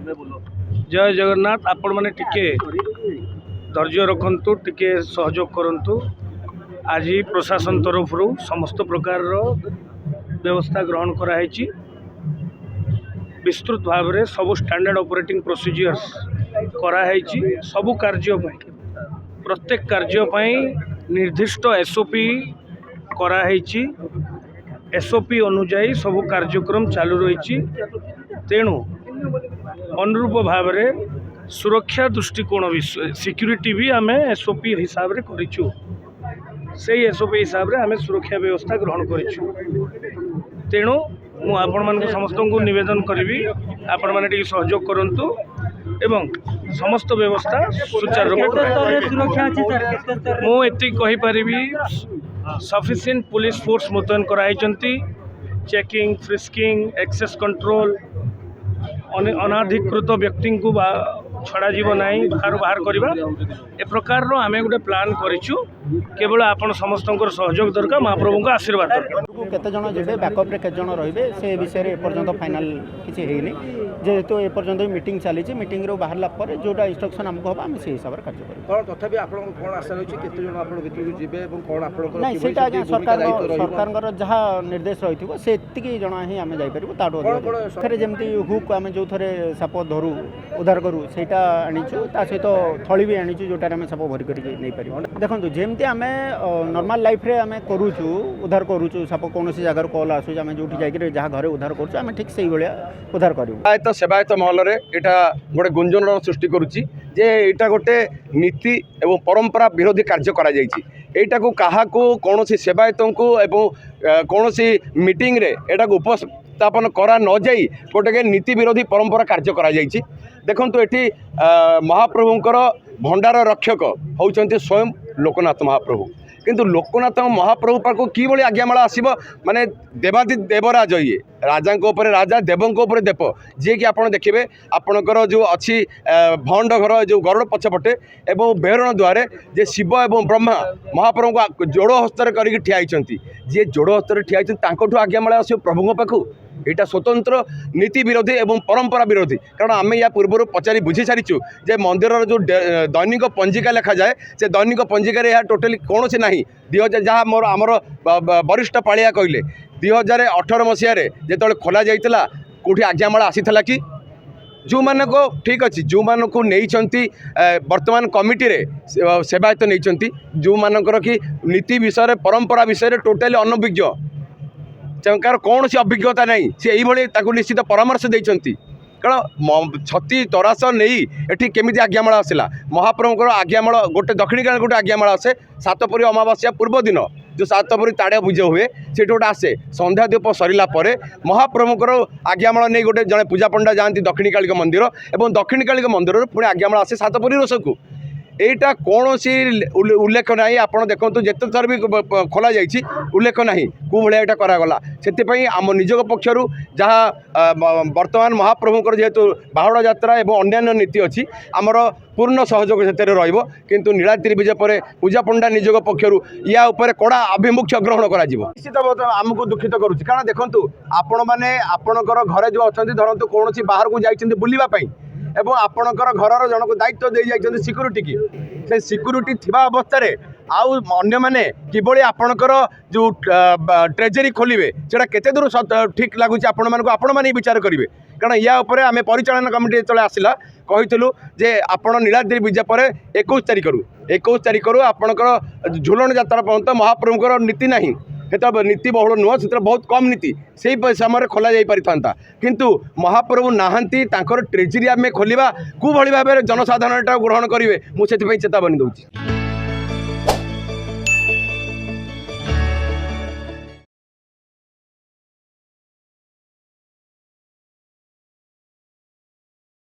जय जगन्नाथ। आपण मैंने टिके धैर्य रखु टिके सहयोग करंतु। आज प्रशासन तरफ समस्त प्रकार व्यवस्था ग्रहण कराई विस्तृत भाव में सब स्टैंडर्ड ऑपरेटिंग प्रोसीजर्स कराई सबु कार्य प्रत्येक कार्य निर्दिष्ट एसओपी कराई एसओपी अनुजाई सब कार्यक्रम चालू रही। तेणु अनुरूप भाव में सुरक्षा दृष्टिकोण सिक्यूरीटी भी आम एसओपी हिसाब से करूँ से एसओपी हिसाब से आम सुरक्षा व्यवस्था ग्रहण करूँ। तेणु मुझे समस्त को निवेदन करी आपण मैंने सहयोग करंतु एवं समस्त व्यवस्था सुचारू मुझे कहीपरि सफिशिएंट पुलिस फोर्स मुतयन कराई चेकिंग फ्रिस्किंग एक्सेस कंट्रोल अनाधिकृत व्यक्ति को छड़ा जीव ना बाहर करवा ए प्रकार आम गोटे प्लान करूँ। केवल आपण समस्त सहयोग दरकार महाप्रभु को आशीर्वाद दरकार। केते जण जेबे बैकअप रे केते जण रहिबे से विषय रे एपर्यंत फाइनल किछि हेइनी जेहेतु एपर्यंत मीटिंग चली मीटिंग रो बाहरला पर जोटा इंस्ट्रक्शन हमको हम आम से हिसाब से कार्य करूँ। कोन तथापि आपण कोन आशा रही केते जण आपण भितर जिबे एवं कोन आपण नहीं सेटा सरकार जहाँ निर्देश रही से एतिकी जण ही आम जाई परिबो ताडो थरे जेमती हुक आम जो थरे साप धरू उद्धार करू सेटा आनीचु ता सहित थली भी आनीचु जोटा आम साप भरी करी नै परिबो। देखंतु जेमती आम नॉर्मल लाइफ रे आम करूचु उद्धार करूचु साप कौन जगार कॉल आसू आम जो जाकर जहाँ घरे उद्धार करूँ आम ठीक से उद्धार करूँ। सेवायत महल में यहाँ गोटे गुंजन सृष्टि करुच्ची जे यहाँ गोटे नीति एवं परंपरा विरोधी कार्य करा को क्या कौन सेवायत को कौन मीटिंग रे एटा को उपस्थापन करा न जाई गोटे नीति विरोधी परंपरा कार्य करा देखु ये महाप्रभुंकर भंडार रक्षक होउचंती स्वयं लोकनाथ महाप्रभु किंतु लोकनाथ महाप्रभु पाक कि आज्ञामाला आसब माने देवादि देवराज ये राजा राजा देवों देव जी कि आप देखिए आपणकर जो अच्छी भंड घर जो गरुड़ पछपटे एवं बेहरण द्वारे जे शिव एवं ब्रह्मा महाप्रभु को जोड़ हस्तर कर ठिया जी जोड़ हस्तर ठिया आज्ञामाला आस प्रभु पाखु यहाँ स्वतंत्र नीति विरोधी एवं परंपरा विरोधी कारण आम या पूर्व पचारि बुझी सारीचु जे मंदिर जो दैनिक पंजिका लिखा जाए से दैनिक पंजिकार यह टोटाली कौन से ना 2000 जहाँ मोर आमर वरिष्ठ पालिया कहले 2018 मसीह जो खोल जाता कौटी आज्ञामाला आसी कि जो मान को ठीक अच्छे जो मान को नहीं वर्तमान कमिटी रे सेवायत नहीं जो मानकर कि नीति विषय परंपरा विषय टोटाली अनभिज्ञ कार कौन सी अभिज्ञता नहीं सी यही निश्चित परामर्श देती कारण छती तरास नहीं ये केमी आज्ञामाला आसला महाप्रभुଙ୍କର आज्ञामाला गोटे दक्षिणी काल गोटे आज्ञामाला आसे सातपुरी अमावास्या पूर्व दिन जो सातपुरी ताड़िया पूजा हुए से गोटे आसे संध्या दीप सरला महाप्रभुଙ୍କର आज्ञामाला नहीं गोटे जड़े पूजा पंडा जाती दक्षिणी कालिक मंदिर और दक्षिणी कालिक मंदिर पुणी आज्ञामाला आसे सातपुरी रोषक एटा कौन सी उल्लेख ना आप देखो जिते थर भी खोल जाइए उल्लेख ना कौ भाया यहाँ करागला से आम निज पक्षर जहाँ वर्तमान महाप्रभुंर जेहेतु बाहुड़ा यात्रा और अन्य नीति अच्छी आमर पूर्ण सहयोग से रु नीलाद्रि विजय पर पूजा पंडा निज पक्षर या कड़ा आभिमुख्य ग्रहण कर निश्चित आमको दुखित करुच्ची कारण देखूँ आपण मैंने आपणकर घरे जो अच्छा धरतु कौन बाहर को जाइए बुलवाई एवं आपणकर घर जन को दायित्व दे जाइए सिक्यूरीटी की से सिक्यूरीटी थिबा अवस्था रे आउ अन्य माने किबोली आपणकर जो ट्रेजरी खोलिबे सेटा केते दूर ठीक लगुच आपण मानको आपण माने विचार करिवे कारण या ऊपर आमे परिचालन कमिटी चले आसिला कहितलु जे आपण नीलाद्रि विजय पर 21 तारिख रु आपणकर झुलन यात्रा पर्यंत महाप्रभुंकर नीति नाही तो नीति बहुल नुह से बहुत कम नीति से समय खोल जाता किंतु महाप्रभु नहांती ट्रेजरी आम खोलिबा को भली भाव जनसाधारण ग्रहण करेंगे मुझे चेतावनी दूसरी।